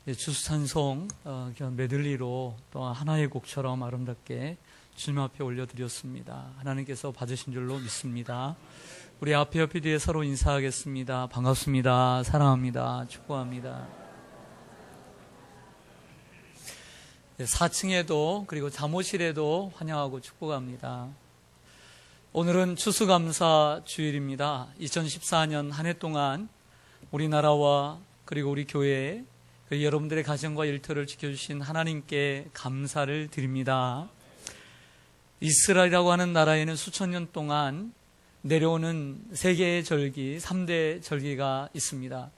주수찬송 메들리로 또 하나의 곡처럼 아름답게 주님 앞에 올려드렸습니다. 하나님께서 받으신 줄로 믿습니다. 우리 앞에 옆에 뒤에 서로 인사하겠습니다. 반갑습니다. 사랑합니다. 축복합니다. 4층에도 그리고 잠옷실에도 환영하고 축복합니다. 오늘은 추수감사 주일입니다. 2014년 한 해 동안 우리나라와 그리고 우리 교회 여러분들의 가정과 일터를 지켜주신 하나님께 감사를 드립니다. 이스라엘이라고 하는 나라에는 수천 년 동안 내려오는 세 개의 절기, 3대 절기가 있습니다.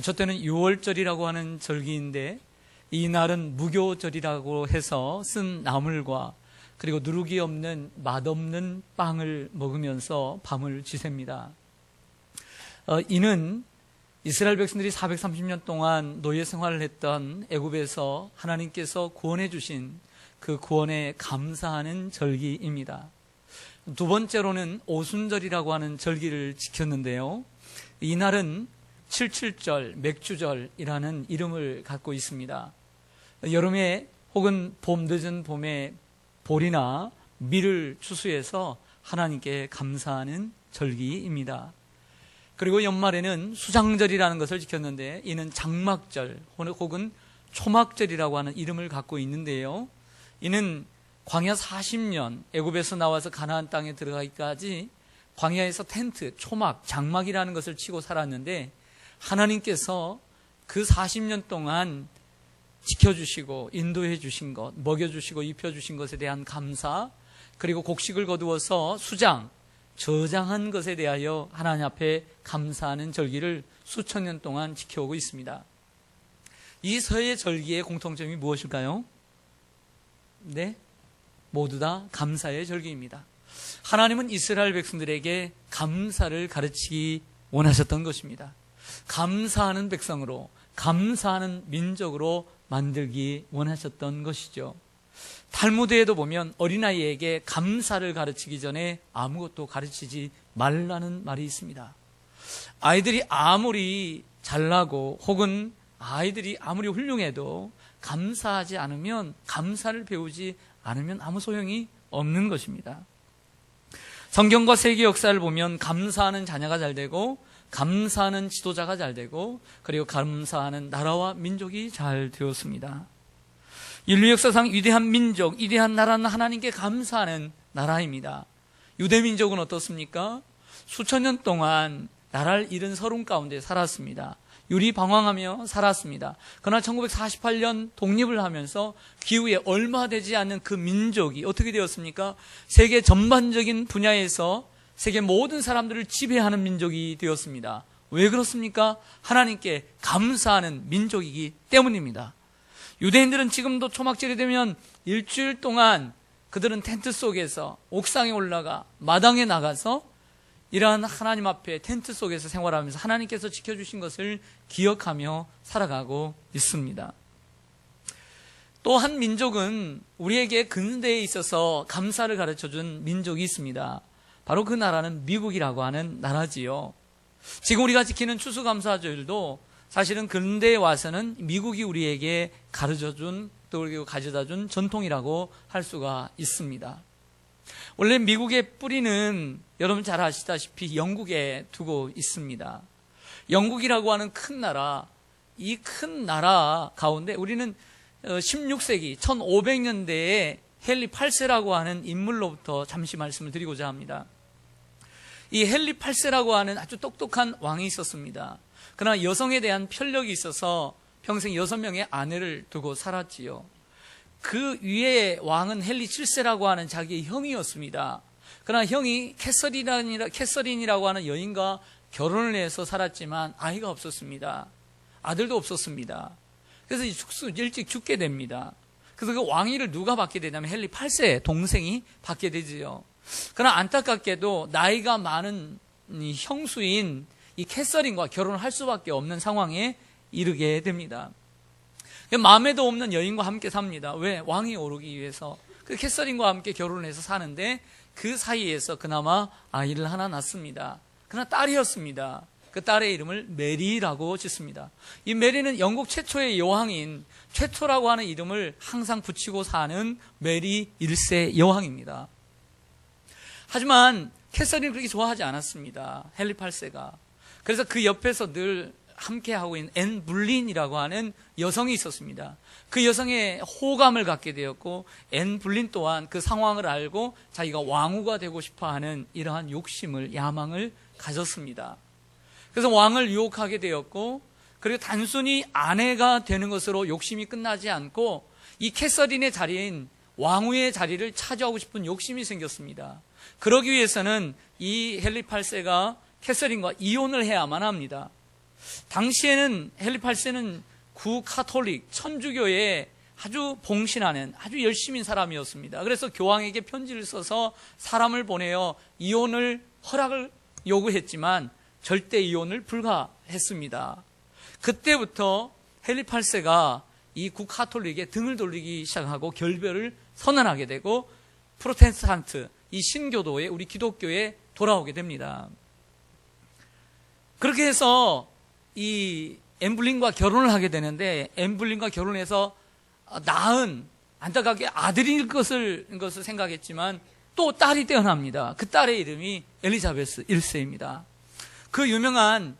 저 때는 6월절이라고 하는 절기인데 이 날은 무교절이라고 해서 쓴 나물과 그리고 누룩이 없는 맛없는 빵을 먹으면서 밤을 지셉니다. 이는 이스라엘 백성들이 430년 동안 노예 생활을 했던 애굽에서 하나님께서 구원해 주신 그 구원에 감사하는 절기입니다. 두 번째로는 오순절이라고 하는 절기를 지켰는데요. 이날은 칠칠절, 맥주절이라는 이름을 갖고 있습니다. 여름에 혹은 봄, 늦은 봄에 보리나 밀을 추수해서 하나님께 감사하는 절기입니다. 그리고 연말에는 수장절이라는 것을 지켰는데 이는 장막절 혹은 초막절이라고 하는 이름을 갖고 있는데요. 이는 광야 40년 애굽에서 나와서 가나안 땅에 들어가기까지 광야에서 텐트, 초막, 장막이라는 것을 치고 살았는데 하나님께서 그 40년 동안 지켜주시고 인도해 주신 것, 먹여주시고 입혀주신 것에 대한 감사, 그리고 곡식을 거두어서 수장, 저장한 것에 대하여 하나님 앞에 감사하는 절기를 수천 년 동안 지켜오고 있습니다. 이 서의 절기의 공통점이 무엇일까요? 네, 모두 다 감사의 절기입니다. 하나님은 이스라엘 백성들에게 감사를 가르치기 원하셨던 것입니다. 감사하는 백성으로, 감사하는 민족으로 만들기 원하셨던 것이죠. 탈무드에도 보면 어린아이에게 감사를 가르치기 전에 아무것도 가르치지 말라는 말이 있습니다. 아이들이 아무리 잘나고 혹은 아이들이 아무리 훌륭해도 감사하지 않으면, 감사를 배우지 않으면 아무 소용이 없는 것입니다. 성경과 세계 역사를 보면 감사하는 자녀가 잘 되고 감사하는 지도자가 잘 되고 그리고 감사하는 나라와 민족이 잘 되었습니다. 인류 역사상 위대한 민족, 위대한 나라는 하나님께 감사하는 나라입니다. 유대 민족은 어떻습니까? 수천 년 동안 나라를 잃은 서름 가운데 살았습니다. 유리방황하며 살았습니다. 그러나 1948년 독립을 하면서 기후에 얼마 되지 않는 그 민족이 어떻게 되었습니까? 세계 전반적인 분야에서 세계 모든 사람들을 지배하는 민족이 되었습니다. 왜 그렇습니까? 하나님께 감사하는 민족이기 때문입니다. 유대인들은 지금도 초막절이 되면 일주일 동안 그들은 텐트 속에서 옥상에 올라가 마당에 나가서 이러한 하나님 앞에 텐트 속에서 생활하면서 하나님께서 지켜주신 것을 기억하며 살아가고 있습니다. 또 한 민족은 우리에게 근대에 있어서 감사를 가르쳐준 민족이 있습니다. 바로 그 나라는 미국이라고 하는 나라지요. 지금 우리가 지키는 추수감사절도 사실은 근대에 와서는 미국이 우리에게 가르쳐준, 또 그리고 가져다준 전통이라고 할 수가 있습니다. 원래 미국의 뿌리는 여러분 잘 아시다시피 영국에 두고 있습니다. 영국이라고 하는 큰 나라, 이 큰 나라 가운데 우리는 16세기 1500년대에 헨리 8세라고 하는 인물로부터 잠시 말씀을 드리고자 합니다. 이 헨리 8세라고 하는 아주 똑똑한 왕이 있었습니다. 그러나 여성에 대한 편력이 있어서 평생 6명의 아내를 두고 살았지요. 그 위에 왕은 헨리 7세라고 하는 자기의 형이었습니다. 그러나 형이 캐서린이라고 하는 여인과 결혼을 해서 살았지만 아이가 없었습니다. 아들도 없었습니다. 그래서 일찍 죽게 됩니다. 그래서 그 왕위를 누가 받게 되냐면 헨리 8세 동생이 받게 되지요. 그러나 안타깝게도 나이가 많은 이 형수인 이 캐서린과 결혼을 할 수밖에 없는 상황에 이르게 됩니다. 마음에도 없는 여인과 함께 삽니다. 왜? 왕이 오르기 위해서. 그 캐서린과 함께 결혼을 해서 사는데 그 사이에서 그나마 아이를 하나 낳습니다. 그러나 딸이었습니다. 그 딸의 이름을 메리라고 짓습니다. 이 메리는 영국 최초의 여왕인, 최초라고 하는 이름을 항상 붙이고 사는 메리 1세 여왕입니다. 하지만 캐서린을 그렇게 좋아하지 않았습니다. 헨리 8세가. 그래서 그 옆에서 늘 함께하고 있는 앤 불린이라고 하는 여성이 있었습니다. 그 여성의 호감을 갖게 되었고, 앤 불린 또한 그 상황을 알고 자기가 왕후가 되고 싶어하는 이러한 욕심을, 야망을 가졌습니다. 그래서 왕을 유혹하게 되었고, 그리고 단순히 아내가 되는 것으로 욕심이 끝나지 않고 이 캐서린의 자리인 왕후의 자리를 차지하고 싶은 욕심이 생겼습니다. 그러기 위해서는 이 헨리 8세가 캐서린과 이혼을 해야만 합니다. 당시에는 헨리 8세는 구카톨릭, 천주교에 아주 봉신하는 아주 열심인 사람이었습니다. 그래서 교황에게 편지를 써서 사람을 보내어 이혼을 허락을 요구했지만 절대 이혼을 불가했습니다. 그때부터 헨리 8세가 이 구카톨릭에 등을 돌리기 시작하고 결별을 선언하게 되고 프로테스탄트, 이 신교도에, 우리 기독교에 돌아오게 됩니다. 그렇게 해서 이 앤블린과 결혼을 하게 되는데, 앤블린과 결혼해서 낳은, 안타깝게 아들일 것을 생각했지만 또 딸이 태어납니다. 그 딸의 이름이 엘리자베스 1세입니다. 그 유명한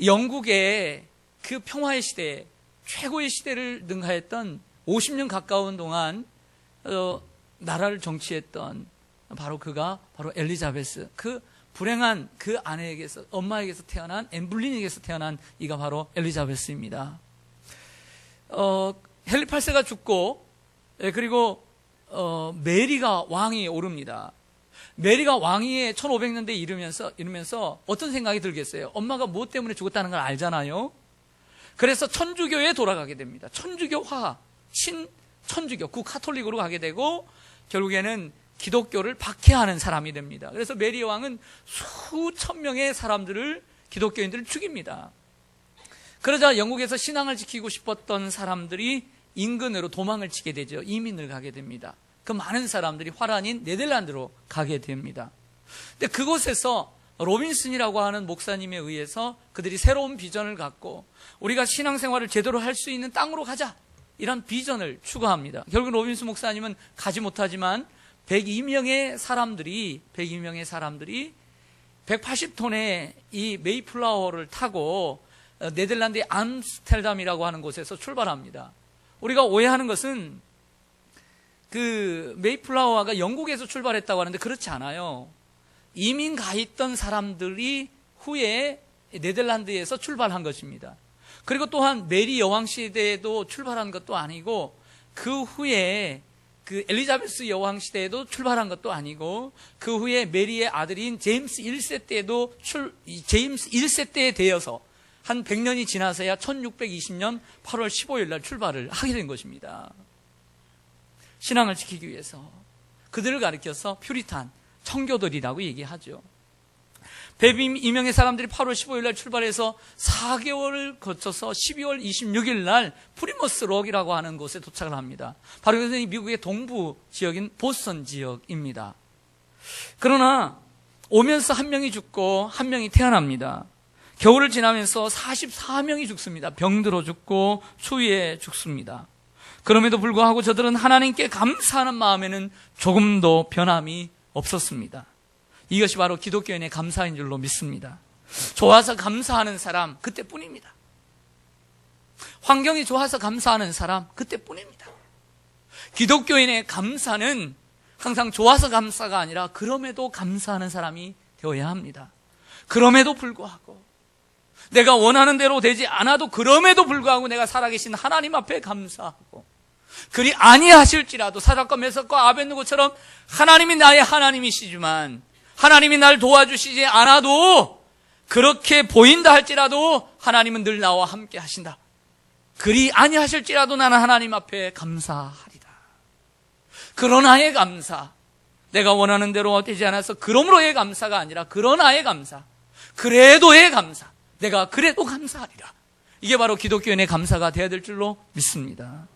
영국의 그 평화의 시대, 최고의 시대를 능가했던 50년 가까운 동안 나라를 정치했던 바로 그가 바로 엘리자베스, 그 불행한 그 아내에게서, 엄마에게서 태어난, 앤블린에게서 태어난 이가 바로 엘리자베스입니다. 헨리 8세가 죽고, 그리고 메리가 왕위에 오릅니다. 메리가 왕위에 1500년대에 이르면서 어떤 생각이 들겠어요? 엄마가 무엇 때문에 죽었다는 걸 알잖아요. 그래서 천주교에 돌아가게 됩니다. 천주교화, 친천주교, 구카톨릭으로 가게 되고 결국에는 기독교를 박해하는 사람이 됩니다. 그래서 메리 왕은 수천 명의 사람들을, 기독교인들을 죽입니다. 그러자 영국에서 신앙을 지키고 싶었던 사람들이 인근으로 도망을 치게 되죠. 이민을 가게 됩니다. 그 많은 사람들이 화란인 네덜란드로 가게 됩니다. 근데 그곳에서 로빈슨이라고 하는 목사님에 의해서 그들이 새로운 비전을 갖고 우리가 신앙생활을 제대로 할 수 있는 땅으로 가자, 이런 비전을 추구합니다. 결국 로빈슨 목사님은 가지 못하지만 102명의 사람들이 180톤의 이 메이플라워를 타고 네덜란드의 암스테르담이라고 하는 곳에서 출발합니다. 우리가 오해하는 것은 그 메이플라워가 영국에서 출발했다고 하는데 그렇지 않아요. 이민 가 있던 사람들이 후에 네덜란드에서 출발한 것입니다. 그리고 또한 메리 여왕 시대에도 출발한 것도 아니고, 그 후에 그 엘리자베스 여왕 시대에도 출발한 것도 아니고, 그 후에 메리의 아들인 제임스 1세 때에도 제임스 1세 때에 되어서 한 100년이 지나서야 1620년 8월 15일 날 출발을 하게 된 것입니다. 신앙을 지키기 위해서 그들을 가리켜서 퓨리탄, 청교도리라고 얘기하죠. 102명의 사람들이 8월 15일 날 출발해서 4개월을 거쳐서 12월 26일 날 프리머스 록이라고 하는 곳에 도착을 합니다. 바로 이것은 미국의 동부 지역인 보스턴 지역입니다. 그러나 오면서 한 명이 죽고 한 명이 태어납니다. 겨울을 지나면서 44명이 죽습니다. 병들어 죽고 추위에 죽습니다. 그럼에도 불구하고 저들은 하나님께 감사하는 마음에는 조금도 변함이 없었습니다. 이것이 바로 기독교인의 감사인 줄로 믿습니다. 좋아서 감사하는 사람, 그때뿐입니다. 환경이 좋아서 감사하는 사람, 그때뿐입니다. 기독교인의 감사는 항상 좋아서 감사가 아니라 그럼에도 감사하는 사람이 되어야 합니다. 그럼에도 불구하고, 내가 원하는 대로 되지 않아도 그럼에도 불구하고 내가 살아계신 하나님 앞에 감사하고, 그리 아니하실지라도 사닥과 메삭과 아벳느고처럼 하나님이 나의 하나님이시지만 하나님이 날 도와주시지 않아도, 그렇게 보인다 할지라도 하나님은 늘 나와 함께 하신다. 그리 아니하실지라도 나는 하나님 앞에 감사하리라. 그러나의 감사, 내가 원하는 대로 되지 않아서 그러므로의 감사가 아니라 그러나의 감사, 그래도의 감사, 내가 그래도 감사하리라. 이게 바로 기독교인의 감사가 되어야 될 줄로 믿습니다.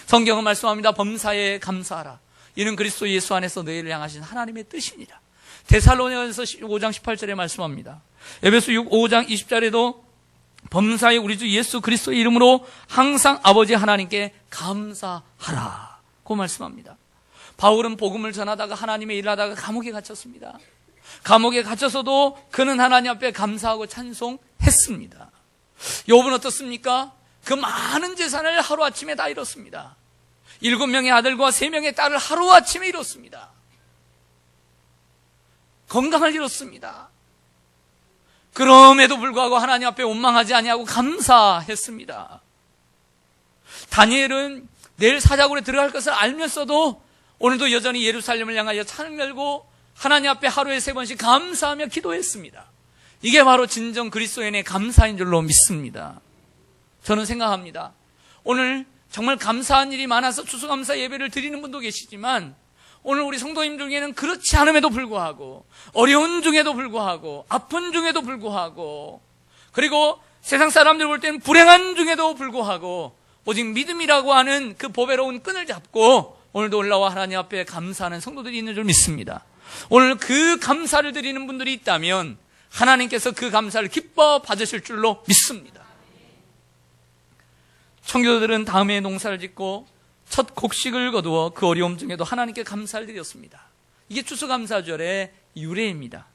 성경은 말씀합니다. 범사에 감사하라. 이는 그리스도 예수 안에서 너희를 향하신 하나님의 뜻이니라. 데살로니가서 5장 18절에 말씀합니다. 에베소 5장 20절에도 범사에 우리 주 예수 그리스도의 이름으로 항상 아버지 하나님께 감사하라 고 말씀합니다. 바울은 복음을 전하다가 하나님의 일을 하다가 감옥에 갇혔습니다. 감옥에 갇혀서도 그는 하나님 앞에 감사하고 찬송했습니다. 욥은 어떻습니까? 그 많은 재산을 하루아침에 다 잃었습니다. 7명의 아들과 3명의 딸을 하루아침에 잃었습니다. 건강을 잃었습니다. 그럼에도 불구하고 하나님 앞에 원망하지 아니하고 감사했습니다. 다니엘은 내일 사자굴에 들어갈 것을 알면서도 오늘도 여전히 예루살렘을 향하여 창을 열고 하나님 앞에 하루에 3번씩 감사하며 기도했습니다. 이게 바로 진정 그리스도인의 감사인 줄로 믿습니다. 저는 생각합니다. 오늘 정말 감사한 일이 많아서 추수감사 예배를 드리는 분도 계시지만 오늘 우리 성도님 중에는 그렇지 않음에도 불구하고 어려운 중에도 불구하고 아픈 중에도 불구하고 그리고 세상 사람들 볼 때는 불행한 중에도 불구하고 오직 믿음이라고 하는 그 보배로운 끈을 잡고 오늘도 올라와 하나님 앞에 감사하는 성도들이 있는 줄 믿습니다. 오늘 그 감사를 드리는 분들이 있다면 하나님께서 그 감사를 기뻐 받으실 줄로 믿습니다. 청교도들은 다음에 농사를 짓고 첫 곡식을 거두어 그 어려움 중에도 하나님께 감사를 드렸습니다. 이게 추수감사절의 유래입니다.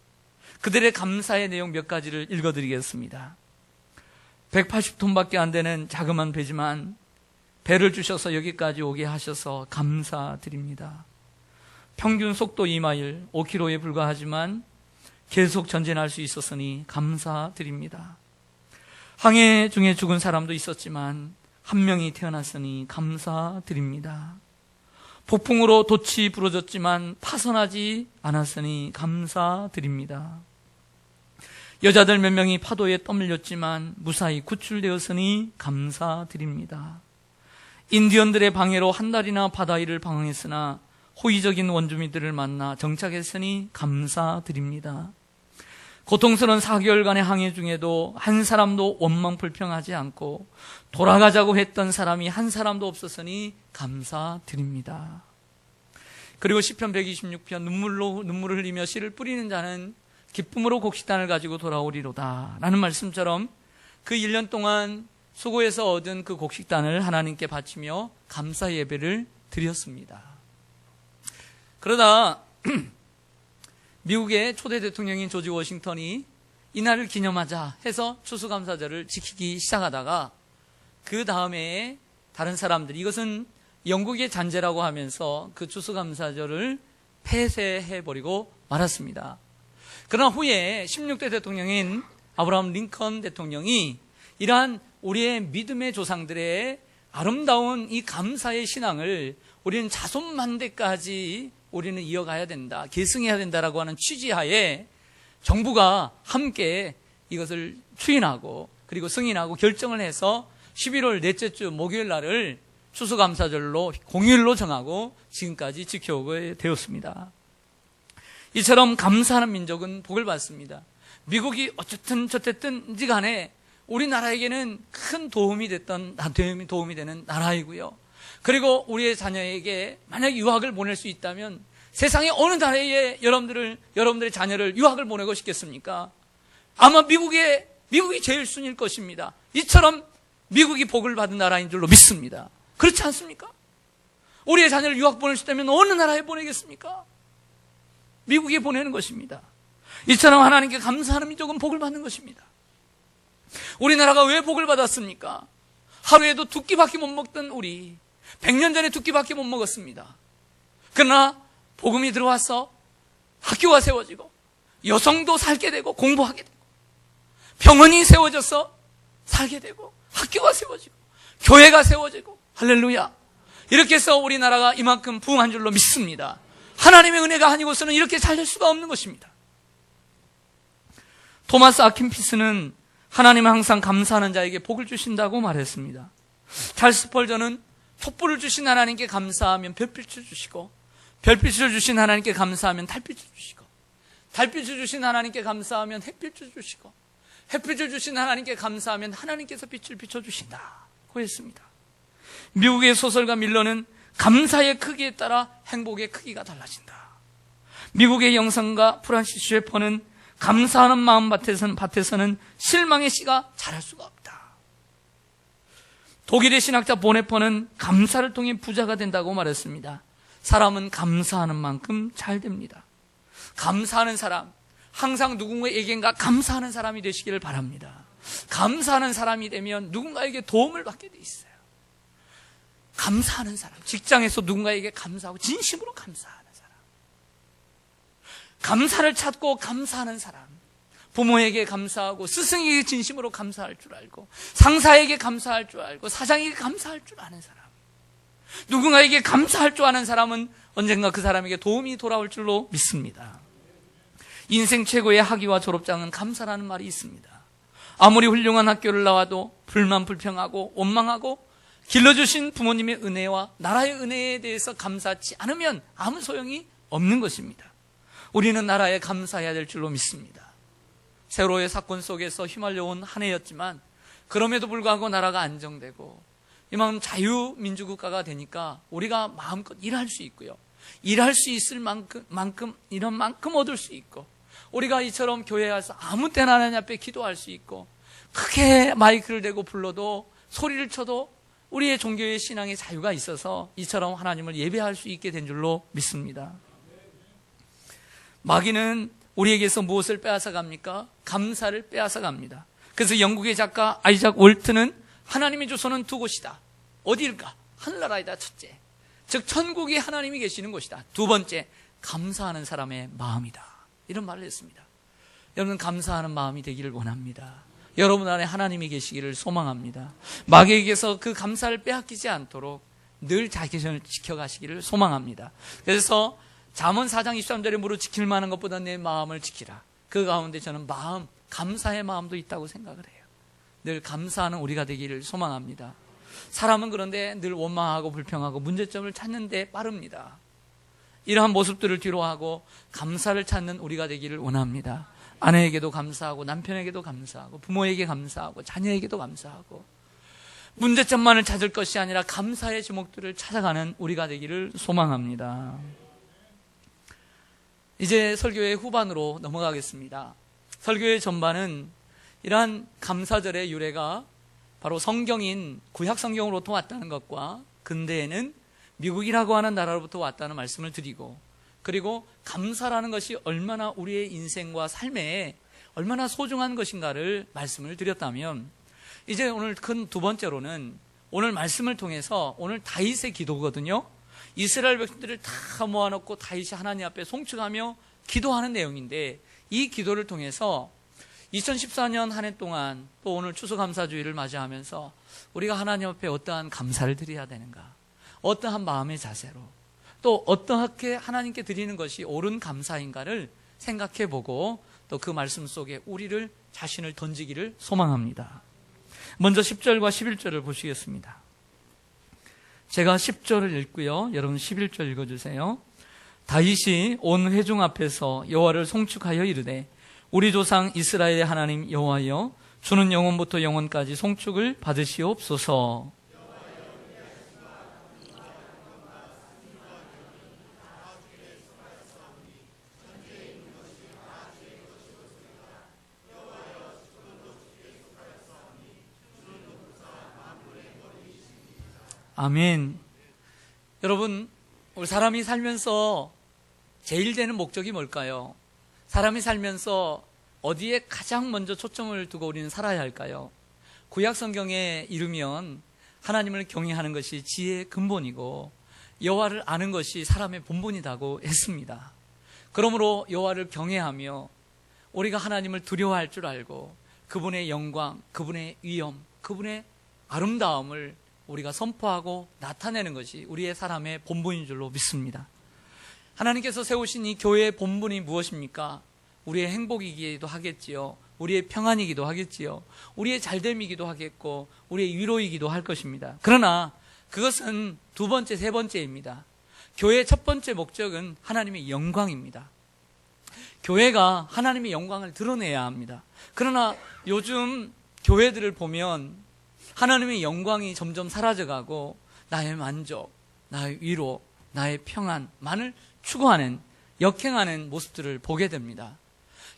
그들의 감사의 내용 몇 가지를 읽어드리겠습니다. 180톤밖에 안 되는 자그마한 배지만 배를 주셔서 여기까지 오게 하셔서 감사드립니다. 평균 속도 2마일, 5km에 불과하지만 계속 전진할 수 있었으니 감사드립니다. 항해 중에 죽은 사람도 있었지만 한 명이 태어났으니 감사드립니다. 폭풍으로 돛이 부러졌지만 파손하지 않았으니 감사드립니다. 여자들 몇 명이 파도에 떠밀렸지만 무사히 구출되었으니 감사드립니다. 인디언들의 방해로 한 달이나 바다 위를 방황했으나 호의적인 원주민들을 만나 정착했으니 감사드립니다. 고통스러운 4개월간의 항해 중에도 한 사람도 원망 불평하지 않고 돌아가자고 했던 사람이 한 사람도 없었으니 감사드립니다. 그리고 시편 126편 눈물을 흘리며 씨를 뿌리는 자는 기쁨으로 곡식단을 가지고 돌아오리로다 라는 말씀처럼 그 1년 동안 수고해서 얻은 그 곡식단을 하나님께 바치며 감사 예배를 드렸습니다. 그러다 미국의 초대 대통령인 조지 워싱턴이 이날을 기념하자 해서 추수감사절을 지키기 시작하다가 그 다음에 다른 사람들이 이것은 영국의 잔재라고 하면서 그 추수감사절을 폐쇄해버리고 말았습니다. 그러나 후에 16대 대통령인 아브라함 링컨 대통령이 이러한 우리의 믿음의 조상들의 아름다운 이 감사의 신앙을 우리는 자손만대까지 우리는 이어가야 된다, 계승해야 된다라고 하는 취지하에 정부가 함께 이것을 추인하고 그리고 승인하고 결정을 해서 11월 넷째 주 목요일 날을 추수감사절로 공휴일로 정하고 지금까지 지켜오게 되었습니다. 이처럼 감사하는 민족은 복을 받습니다. 미국이 어쨌든 저쨌든지 간에 우리나라에게는 큰 도움이 되는 나라이고요. 그리고 우리의 자녀에게 만약 유학을 보낼 수 있다면 세상의 어느 나라에 여러분들의 자녀를 유학을 보내고 싶겠습니까? 아마 미국이 제일 순위일 것입니다. 이처럼 미국이 복을 받은 나라인 줄로 믿습니다. 그렇지 않습니까? 우리의 자녀를 유학 보낼 수 있다면 어느 나라에 보내겠습니까? 미국에 보내는 것입니다. 이처럼 하나님께 감사하는 민족은 복을 받는 것입니다. 우리나라가 왜 복을 받았습니까? 하루에도 2끼밖에 못 먹던 우리 100년 전에 2끼밖에 못 먹었습니다. 그러나 복음이 들어와서 학교가 세워지고 여성도 살게 되고 공부하게 되고 병원이 세워져서 살게 되고 학교가 세워지고 교회가 세워지고 할렐루야. 이렇게 해서 우리나라가 이만큼 부흥한 줄로 믿습니다. 하나님의 은혜가 아니고서는 이렇게 잘 될 수가 없는 것입니다. 토마스 아킨피스는 하나님은 항상 감사하는 자에게 복을 주신다고 말했습니다. 찰스 스펄전은 촛불을 주신 하나님께 감사하면 별빛을 주시고 별빛을 주신 하나님께 감사하면 달빛을 주시고 달빛을 주신 하나님께 감사하면 햇빛을 주시고 햇빛을 주신 하나님께 감사하면 하나님께서 빛을 비춰주신다고 했습니다. 미국의 소설가 밀러는 감사의 크기에 따라 행복의 크기가 달라진다. 미국의 영성가 프란시스 셰퍼는 감사하는 마음 밭에서는 실망의 씨가 자랄 수가 없다. 독일의 신학자 보네퍼는 감사를 통해 부자가 된다고 말했습니다. 사람은 감사하는 만큼 잘 됩니다. 감사하는 사람, 항상 누군가에게인가 감사하는 사람이 되시기를 바랍니다. 감사하는 사람이 되면 누군가에게 도움을 받게 돼 있어요. 감사하는 사람, 직장에서 누군가에게 감사하고 진심으로 감사하는 사람, 감사를 찾고 감사하는 사람, 부모에게 감사하고 스승에게 진심으로 감사할 줄 알고 상사에게 감사할 줄 알고 사장에게 감사할 줄 아는 사람, 누군가에게 감사할 줄 아는 사람은 언젠가 그 사람에게 도움이 돌아올 줄로 믿습니다. 인생 최고의 학위와 졸업장은 감사라는 말이 있습니다. 아무리 훌륭한 학교를 나와도 불만 불평하고 원망하고 길러주신 부모님의 은혜와 나라의 은혜에 대해서 감사하지 않으면 아무 소용이 없는 것입니다. 우리는 나라에 감사해야 될 줄로 믿습니다. 세월호의 사건 속에서 휘말려온 한 해였지만 그럼에도 불구하고 나라가 안정되고 이만큼 자유민주국가가 되니까 우리가 마음껏 일할 수 있고요, 일할 수 있을 만큼 이런 만큼 얻을 수 있고, 우리가 이처럼 교회에 와서 아무 때나 하나님 앞에 기도할 수 있고, 크게 마이크를 대고 불러도 소리를 쳐도 우리의 종교의 신앙의 자유가 있어서 이처럼 하나님을 예배할 수 있게 된 줄로 믿습니다. 마귀는 우리에게서 무엇을 빼앗아 갑니까? 감사를 빼앗아 갑니다. 그래서 영국의 작가 아이작 월트는 하나님이 주소는 두 곳이다. 어디일까? 하늘나라이다. 첫째, 즉 천국이 하나님이 계시는 곳이다. 두 번째, 감사하는 사람의 마음이다. 이런 말을 했습니다. 여러분, 감사하는 마음이 되기를 원합니다. 여러분 안에 하나님이 계시기를 소망합니다. 마귀에게서 그 감사를 빼앗기지 않도록 늘 자기 자신을 지켜가시기를 소망합니다. 그래서 잠언 4장 23절에 무릇 지킬 만한 것보다 내 마음을 지키라. 그 가운데 저는 감사의 마음도 있다고 생각을 해요. 늘 감사하는 우리가 되기를 소망합니다. 사람은 그런데 늘 원망하고 불평하고 문제점을 찾는 데 빠릅니다. 이러한 모습들을 뒤로하고 감사를 찾는 우리가 되기를 원합니다. 아내에게도 감사하고 남편에게도 감사하고 부모에게 감사하고 자녀에게도 감사하고 문제점만을 찾을 것이 아니라 감사의 제목들을 찾아가는 우리가 되기를 소망합니다. 이제 설교의 후반으로 넘어가겠습니다. 설교의 전반은 이러한 감사절의 유래가 바로 성경인 구약 성경으로부터 왔다는 것과 근대에는 미국이라고 하는 나라로부터 왔다는 말씀을 드리고, 그리고 감사라는 것이 얼마나 우리의 인생과 삶에 얼마나 소중한 것인가를 말씀을 드렸다면, 이제 오늘 큰 두 번째로는 오늘 말씀을 통해서 오늘 다윗의 기도거든요. 이스라엘 백성들을 다 모아놓고 다윗이 하나님 앞에 송축하며 기도하는 내용인데, 이 기도를 통해서 2014년 한 해 동안 또 오늘 추수감사주의를 맞이하면서 우리가 하나님 앞에 어떠한 감사를 드려야 되는가, 어떠한 마음의 자세로 또 어떻게 하나님께 드리는 것이 옳은 감사인가를 생각해보고 또 그 말씀 속에 우리를 자신을 던지기를 소망합니다. 먼저 10절과 11절을 보시겠습니다. 제가 10절을 읽고요, 여러분 11절 읽어주세요. 다윗이 온 회중 앞에서 여호와를 송축하여 이르되 우리 조상 이스라엘의 하나님 여호와여, 주는 영원부터 영원까지 송축을 받으시옵소서. 아멘. 여러분, 우리 사람이 살면서 제일 되는 목적이 뭘까요? 사람이 살면서 어디에 가장 먼저 초점을 두고 우리는 살아야 할까요? 구약 성경에 이르면 하나님을 경외하는 것이 지혜의 근본이고 여호와를 아는 것이 사람의 본분이라고 했습니다. 그러므로 여호와를 경외하며 우리가 하나님을 두려워할 줄 알고 그분의 영광, 그분의 위엄, 그분의 아름다움을 우리가 선포하고 나타내는 것이 우리의 사람의 본분인 줄로 믿습니다. 하나님께서 세우신 이 교회의 본분이 무엇입니까? 우리의 행복이기도 하겠지요. 우리의 평안이기도 하겠지요. 우리의 잘됨이기도 하겠고 우리의 위로이기도 할 것입니다. 그러나 그것은 두 번째, 세 번째입니다. 교회의 첫 번째 목적은 하나님의 영광입니다. 교회가 하나님의 영광을 드러내야 합니다. 그러나 요즘 교회들을 보면 하나님의 영광이 점점 사라져가고 나의 만족, 나의 위로, 나의 평안만을 추구하는, 역행하는 모습들을 보게 됩니다.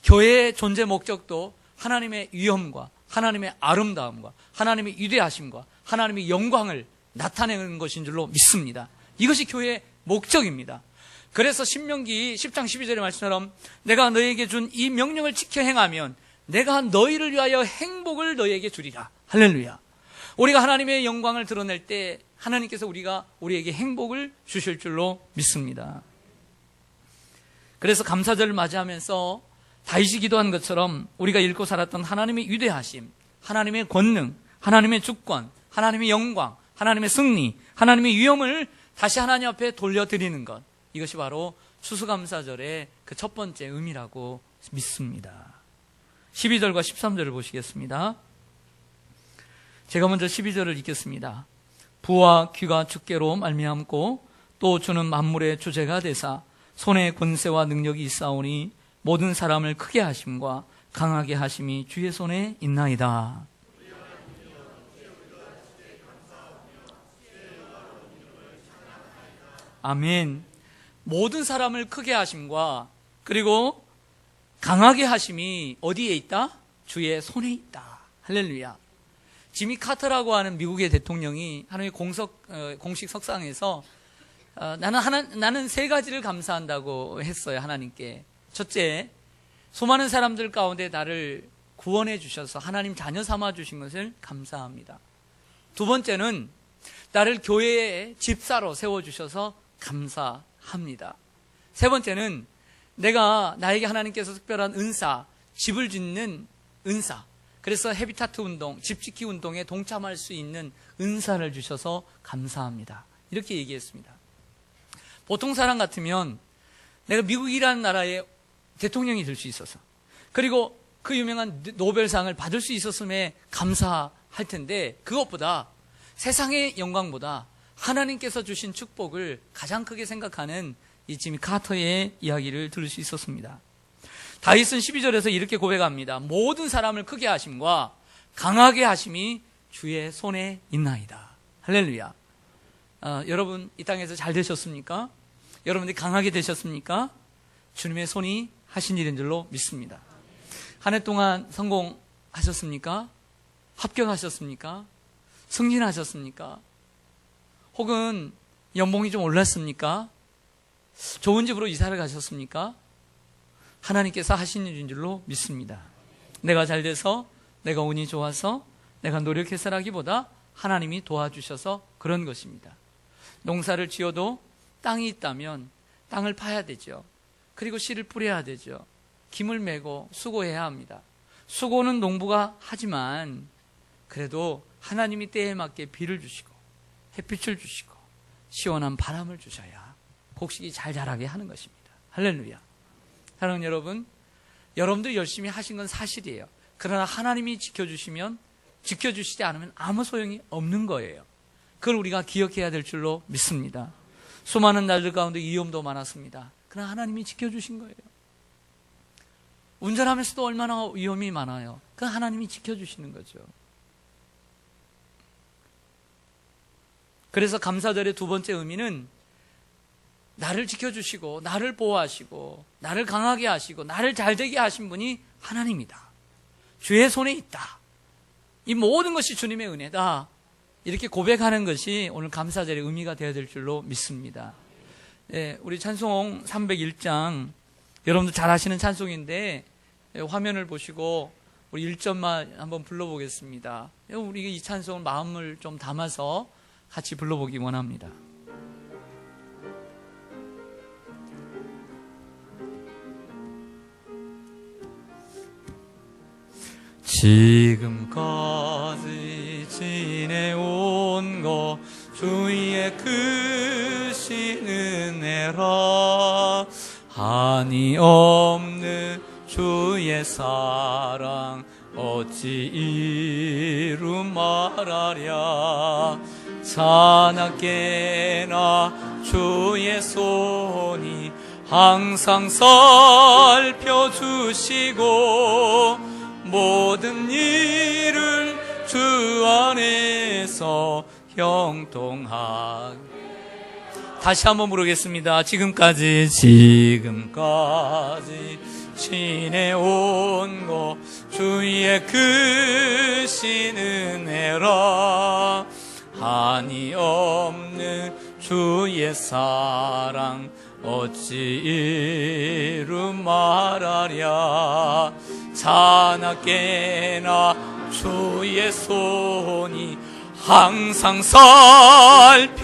교회의 존재 목적도 하나님의 위엄과 하나님의 아름다움과 하나님의 위대하심과 하나님의 영광을 나타내는 것인 줄로 믿습니다. 이것이 교회의 목적입니다. 그래서 신명기 10장 12절의 말씀처럼 내가 너에게 준 이 명령을 지켜 행하면 내가 너희를 위하여 행복을 너희에게 주리라. 할렐루야. 우리가 하나님의 영광을 드러낼 때 하나님께서 우리에게 행복을 주실 줄로 믿습니다. 그래서 감사절을 맞이하면서 다윗이 기도한 것처럼 우리가 읽고 살았던 하나님의 위대하심, 하나님의 권능, 하나님의 주권, 하나님의 영광, 하나님의 승리, 하나님의 위엄을 다시 하나님 앞에 돌려드리는 것, 이것이 바로 추수감사절의 그 첫 번째 의미라고 믿습니다. 12절과 13절을 보시겠습니다. 제가 먼저 12절을 읽겠습니다. 부와 귀가 주께로 말미암고 또 주는 만물의 주제가 되사 손에 권세와 능력이 있사오니 모든 사람을 크게 하심과 강하게 하심이 주의 손에 있나이다. 아멘. 모든 사람을 크게 하심과 그리고 강하게 하심이 어디에 있다? 주의 손에 있다. 할렐루야. 지미 카터라고 하는 미국의 대통령이 하나님의 공식 석상에서 나는 세 가지를 감사한다고 했어요. 하나님께. 첫째, 수많은 사람들 가운데 나를 구원해 주셔서 하나님 자녀 삼아 주신 것을 감사합니다. 두 번째는 나를 교회의 집사로 세워주셔서 감사합니다. 세 번째는 나에게 하나님께서 특별한 은사, 집을 짓는 은사, 그래서 헤비타트 운동, 집 짓기 운동에 동참할 수 있는 은사를 주셔서 감사합니다. 이렇게 얘기했습니다. 보통 사람 같으면 내가 미국이라는 나라의 대통령이 될 수 있어서, 그리고 그 유명한 노벨상을 받을 수 있었음에 감사할 텐데, 그것보다 세상의 영광보다 하나님께서 주신 축복을 가장 크게 생각하는 이 지미 카터의 이야기를 들을 수 있었습니다. 다윗은 12절에서 이렇게 고백합니다. 모든 사람을 크게 하심과 강하게 하심이 주의 손에 있나이다. 할렐루야. 여러분 이 땅에서 잘 되셨습니까? 여러분들이 강하게 되셨습니까? 주님의 손이 하신 일인 줄로 믿습니다. 한 해 동안 성공하셨습니까? 합격하셨습니까? 승진하셨습니까? 혹은 연봉이 좀 올랐습니까? 좋은 집으로 이사를 가셨습니까? 하나님께서 하신 일인 줄로 믿습니다. 내가 잘 돼서, 내가 운이 좋아서, 내가 노력해서라기보다 하나님이 도와주셔서 그런 것입니다. 농사를 지어도 땅이 있다면 땅을 파야 되죠. 그리고 씨를 뿌려야 되죠. 김을 메고 수고해야 합니다. 수고는 농부가 하지만 그래도 하나님이 때에 맞게 비를 주시고 햇빛을 주시고 시원한 바람을 주셔야 곡식이 잘 자라게 하는 것입니다. 할렐루야. 사랑하는 여러분, 여러분들이 열심히 하신 건 사실이에요. 그러나 하나님이 지켜주시지 않으면 아무 소용이 없는 거예요. 그걸 우리가 기억해야 될 줄로 믿습니다. 수많은 날들 가운데 위험도 많았습니다. 그러나 하나님이 지켜주신 거예요. 운전하면서도 얼마나 위험이 많아요. 그 하나님이 지켜주시는 거죠. 그래서 감사절의 두 번째 의미는 나를 지켜주시고 나를 보호하시고 나를 강하게 하시고 나를 잘되게 하신 분이 하나님이다. 주의 손에 있다. 이 모든 것이 주님의 은혜다. 이렇게 고백하는 것이 오늘 감사절의 의미가 되어야 될 줄로 믿습니다. 우리 찬송 301장 여러분들 잘 아시는 찬송인데 화면을 보시고 우리 1절만 한번 불러보겠습니다. 우리 이 찬송을 마음을 좀 담아서 같이 불러보기 원합니다. 지금까지 지내온 것 주의 크신 은혜라 한이 없는 주의 사랑 어찌 이루 말하랴 자나깨나 주의 손이 항상 살펴주시고 모든 일을 주 안에서 형통하게 다시 한번 부르겠습니다. 지금까지 지내온 것 주의 크신 은혜라. 한이 없는 주의 사랑 어찌 이루 말하랴. 자나깨나 주의 손이 항상 살펴주시고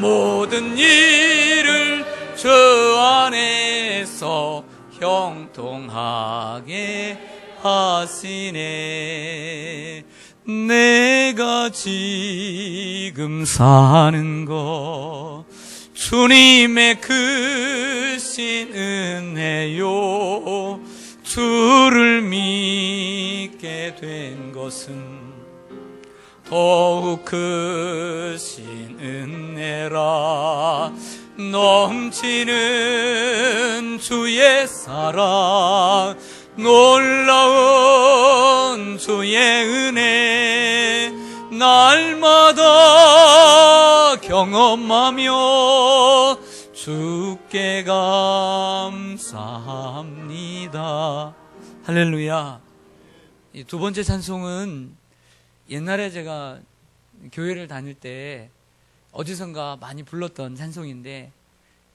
모든 일을 주 안에서 형통하게 하시네. 내가 지금 사는 것 주님의 크신 은혜요. 주를 믿게 된 것은 더욱 크신 은혜라. 넘치는 주의 사랑 놀라운 주의 은혜 날마다 경험하며 주께 감사합니다. 할렐루야. 이 두 번째 찬송은 옛날에 제가 교회를 다닐 때 어디선가 많이 불렀던 찬송인데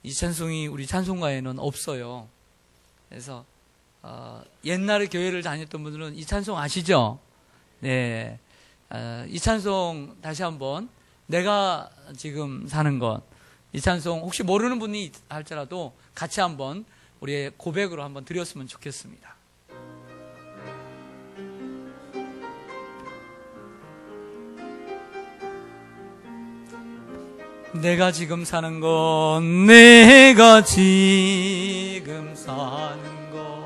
이 찬송이 우리 찬송가에는 없어요. 그래서 옛날에 교회를 다녔던 분들은 이 찬송 아시죠? 네, 이 찬송 다시 한번 내가 지금 사는 것, 이 찬송 혹시 모르는 분이 할지라도 같이 한번 우리의 고백으로 한번 드렸으면 좋겠습니다. 내가 지금 사는 것, 내가 지금 사는 것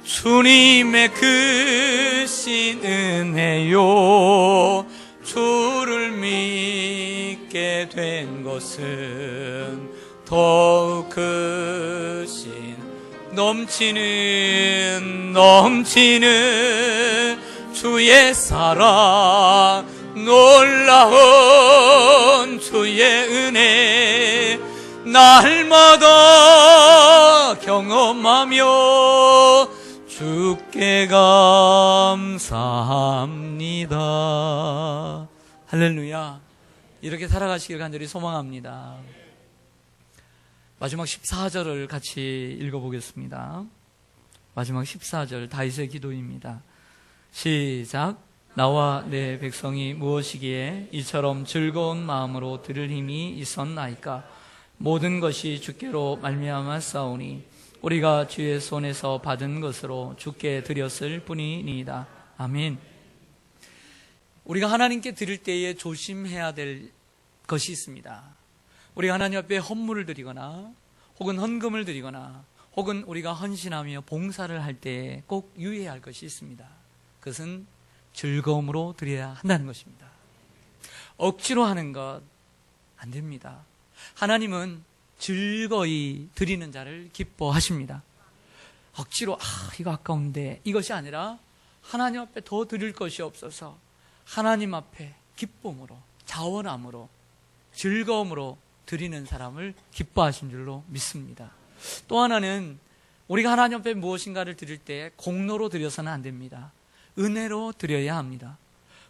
주님의 크신 은혜요. 주를 믿게 된 것은 더욱 크신 넘치는 주의 사랑 놀라운 주의 은혜 날마다 경험하며 주께 감사합니다. 할렐루야. 이렇게 살아가시길 간절히 소망합니다. 마지막 14절을 같이 읽어보겠습니다. 마지막 14절 다윗의 기도입니다. 시작. 나와 내 백성이 무엇이기에 이처럼 즐거운 마음으로 들을 힘이 있었나이까. 모든 것이 주께로 말미암았사오니 우리가 주의 손에서 받은 것으로 주께 드렸을 뿐이니이다. 아멘. 우리가 하나님께 드릴 때에 조심해야 될 것이 있습니다. 우리가 하나님 앞에 헌물을 드리거나 혹은 헌금을 드리거나 혹은 우리가 헌신하며 봉사를 할 때에 꼭 유의해야 할 것이 있습니다. 그것은 즐거움으로 드려야 한다는 것입니다. 억지로 하는 것 안 됩니다. 하나님은 즐거이 드리는 자를 기뻐하십니다. 억지로 이거 아까운데 이것이 아니라 하나님 앞에 더 드릴 것이 없어서 하나님 앞에 기쁨으로 자원함으로 즐거움으로 드리는 사람을 기뻐하신 줄로 믿습니다. 또 하나는 우리가 하나님 앞에 무엇인가를 드릴 때 공로로 드려서는 안 됩니다. 은혜로 드려야 합니다.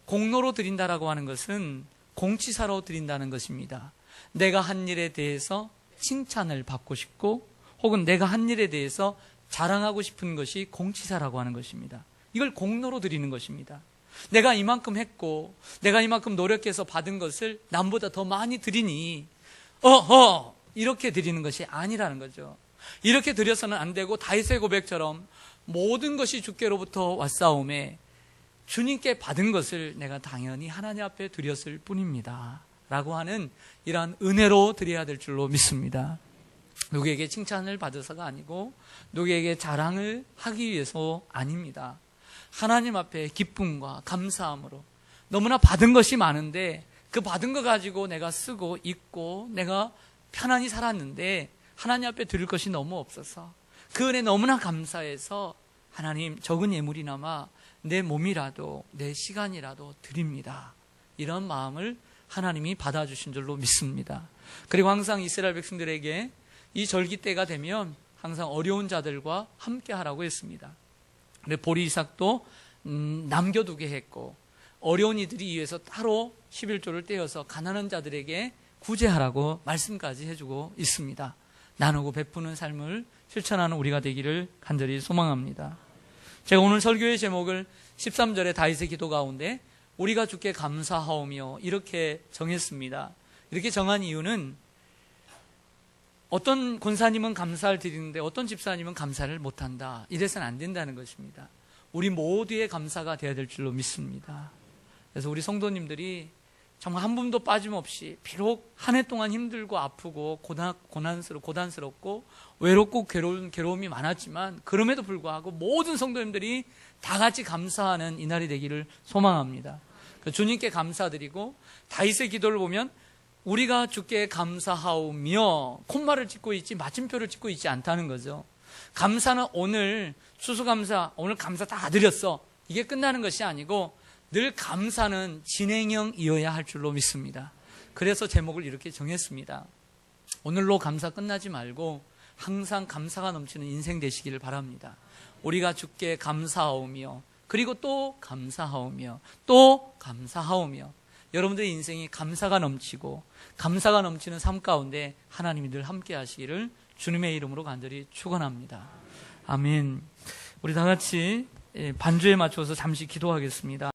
공로로 드린다라고 하는 것은 공치사로 드린다는 것입니다. 내가 한 일에 대해서 칭찬을 받고 싶고 혹은 내가 한 일에 대해서 자랑하고 싶은 것이 공치사라고 하는 것입니다. 이걸 공로로 드리는 것입니다. 내가 이만큼 했고 내가 이만큼 노력해서 받은 것을 남보다 더 많이 드리니 이렇게 드리는 것이 아니라는 거죠. 이렇게 드려서는 안 되고 다윗의 고백처럼 모든 것이 주께로부터 왔사오매 주님께 받은 것을 내가 당연히 하나님 앞에 드렸을 뿐입니다 라고 하는 이러한 은혜로 드려야 될 줄로 믿습니다. 누구에게 칭찬을 받아서가 아니고 누구에게 자랑을 하기 위해서 아닙니다. 하나님 앞에 기쁨과 감사함으로 너무나 받은 것이 많은데 그 받은 거 가지고 내가 쓰고 있고 내가 편안히 살았는데 하나님 앞에 드릴 것이 너무 없어서 그 은혜 너무나 감사해서 하나님 적은 예물이나마 내 몸이라도 내 시간이라도 드립니다. 이런 마음을 하나님이 받아주신 줄로 믿습니다. 그리고 항상 이스라엘 백성들에게 이 절기 때가 되면 항상 어려운 자들과 함께 하라고 했습니다. 근데 보리 이삭도 남겨두게 했고, 어려운 이들이 위해서 따로 11조를 떼어서 가난한 자들에게 구제하라고 말씀까지 해주고 있습니다. 나누고 베푸는 삶을 실천하는 우리가 되기를 간절히 소망합니다. 제가 오늘 설교의 제목을 13절의 다윗의 기도 가운데 우리가 주께 감사하오며 이렇게 정했습니다. 이렇게 정한 이유는 어떤 권사님은 감사를 드리는데 어떤 집사님은 감사를 못한다, 이래서는 안 된다는 것입니다. 우리 모두의 감사가 되어야 될 줄로 믿습니다. 그래서 우리 성도님들이 정말 한 분도 빠짐없이, 비록 한 해 동안 힘들고 아프고 고단스럽고 외롭고 괴로움이 많았지만 그럼에도 불구하고 모든 성도님들이 다 같이 감사하는 이날이 되기를 소망합니다. 주님께 감사드리고, 다윗의 기도를 보면 우리가 주께 감사하오며 콤마를 찍고 있지 마침표를 찍고 있지 않다는 거죠. 감사는 오늘 추수감사, 오늘 감사 다 드렸어, 이게 끝나는 것이 아니고 늘 감사는 진행형이어야 할 줄로 믿습니다. 그래서 제목을 이렇게 정했습니다. 오늘로 감사 끝나지 말고 항상 감사가 넘치는 인생 되시기를 바랍니다. 우리가 주께 감사하오며, 그리고 또 감사하오며, 또 감사하오며, 여러분들의 인생이 감사가 넘치고 감사가 넘치는 삶 가운데 하나님이 늘 함께 하시기를 주님의 이름으로 간절히 축원합니다. 아멘. 우리 다 같이 반주에 맞춰서 잠시 기도하겠습니다.